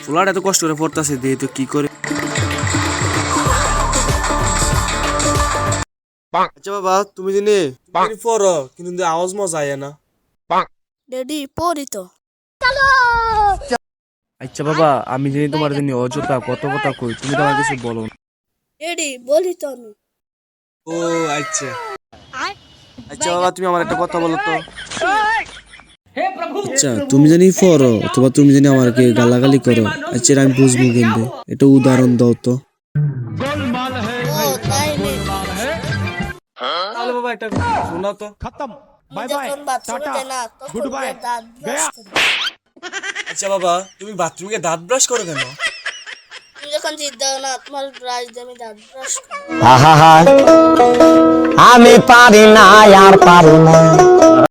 পোলাটা এত কষ্ট করে পড়তাছে দিয়ে তো কি করে। আচ্ছা বাবা তুমি জানি পড়ো কিন্তু আওয়াজ মজা আয় না। ড্যাডি পড়ি তো। আচ্ছা বাবা আমি জানি তোমার জানি অযথা কত কথা কই, তুমি তো আমার কিছু বলো না। ড্যাডি বলি তো আমি। ও আচ্ছা আচ্ছা বাবা তুমি আমার একটা কথা বলো তো। আচ্ছা তুমি জানি পড়ো অথবা তুমি জানি আমাকে গালাগালি করো, আচ্ছা আমি বুঝবো কিন্তু এটা উদাহরণ দাও তো। ও তাই নে। তাহলে বাবা এটা শোনাও তো। আমি যখন বাথরুমে যাই না তখন গিয়ে দাঁত ব্রাশ করি। আচ্ছা বাবা তুমি বাথরুমে দাঁত ব্রাশ করো কেন? তুমি যখন জিদ দাও না তোমার ব্রাশ দিয়ে আমি দাঁত ব্রাশ করি। আহা আমি পারি না আর পারি না।